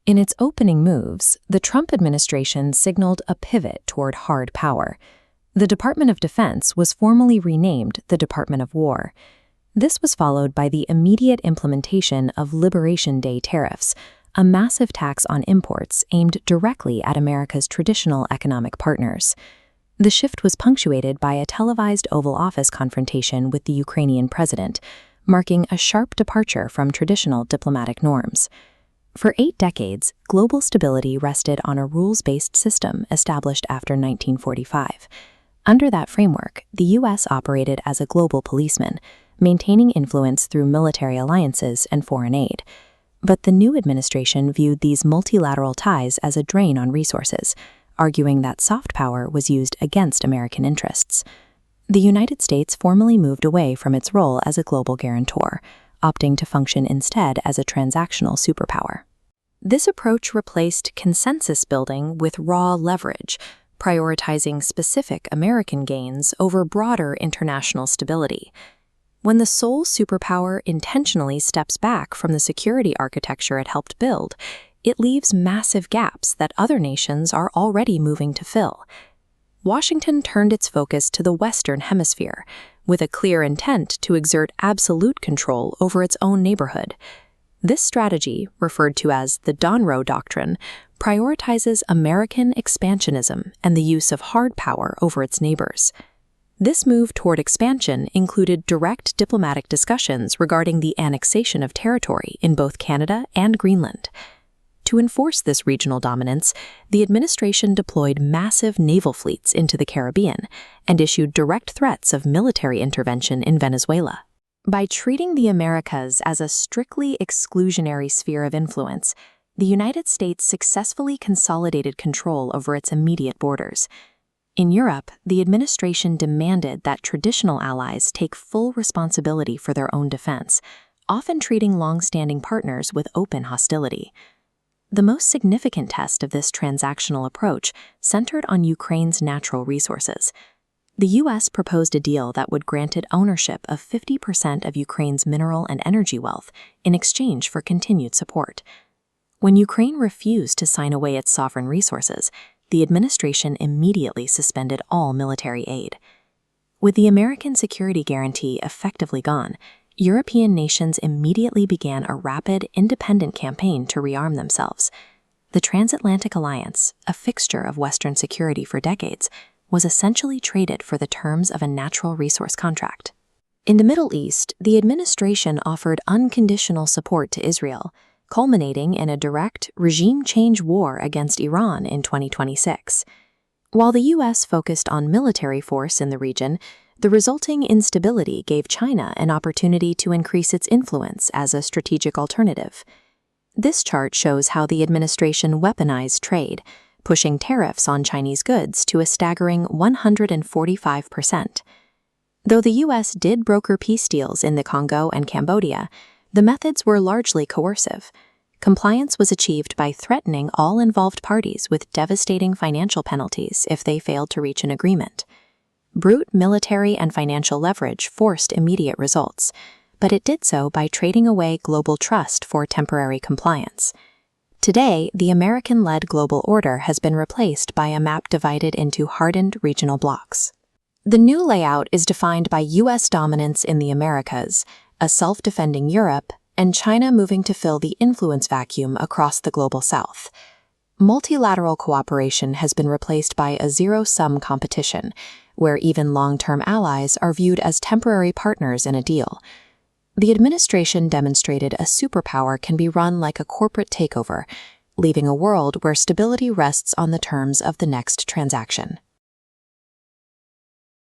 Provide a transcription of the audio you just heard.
In its opening moves, the Trump administration signaled a pivot toward hard power. The Department of Defense was formally renamed the Department of War. This was followed by the immediate implementation of Liberation Day tariffs, a massive tax on imports aimed directly at America's traditional economic partners. The shift was punctuated by a televised Oval Office confrontation with the Ukrainian president, marking a sharp departure from traditional diplomatic norms. For 8 decades, global stability rested on a rules-based system established after 1945. Under that framework, the U.S. operated as a global policeman, maintaining influence through military alliances and foreign aid. But the new administration viewed these multilateral ties as a drain on resources, arguing that soft power was used against American interests. The United States formally moved away from its role as a global guarantor, opting to function instead as a transactional superpower. This approach replaced consensus building with raw leverage, prioritizing specific American gains over broader international stability. When the sole superpower intentionally steps back from the security architecture it helped build, it leaves massive gaps that other nations are already moving to fill. Washington turned its focus to the Western Hemisphere, with a clear intent to exert absolute control over its own neighborhood. This strategy, referred to as the Donroe Doctrine, prioritizes American expansionism and the use of hard power over its neighbors. This move toward expansion included direct diplomatic discussions regarding the annexation of territory in both Canada and Greenland. To enforce this regional dominance, the administration deployed massive naval fleets into the Caribbean and issued direct threats of military intervention in Venezuela. By treating the Americas as a strictly exclusionary sphere of influence, the United States successfully consolidated control over its immediate borders. In Europe, the administration demanded that traditional allies take full responsibility for their own defense, often treating long-standing partners with open hostility. The most significant test of this transactional approach centered on Ukraine's natural resources. The U.S. proposed a deal that would grant it ownership of 50% of Ukraine's mineral and energy wealth in exchange for continued support. When Ukraine refused to sign away its sovereign resources, the administration immediately suspended all military aid. With the American security guarantee effectively gone, European nations immediately began a rapid, independent campaign to rearm themselves. The Transatlantic Alliance, a fixture of Western security for decades, was essentially traded for the terms of a natural resource contract. In the Middle East, the administration offered unconditional support to Israel, culminating in a direct, regime change war against Iran in 2026. While the U.S. focused on military force in the region, the resulting instability gave China an opportunity to increase its influence as a strategic alternative. This chart shows how the administration weaponized trade, pushing tariffs on Chinese goods to a staggering 145%. Though the U.S. did broker peace deals in the Congo and Cambodia, the methods were largely coercive. Compliance was achieved by threatening all involved parties with devastating financial penalties if they failed to reach an agreement. Brute military and financial leverage forced immediate results, but it did so by trading away global trust for temporary compliance. Today, the American-led global order has been replaced by a map divided into hardened regional blocs. The new layout is defined by U.S. dominance in the Americas, a self-defending Europe, and China moving to fill the influence vacuum across the global south. Multilateral cooperation has been replaced by a zero-sum competition, where even long-term allies are viewed as temporary partners in a deal. The administration demonstrated a superpower can be run like a corporate takeover, leaving a world where stability rests on the terms of the next transaction.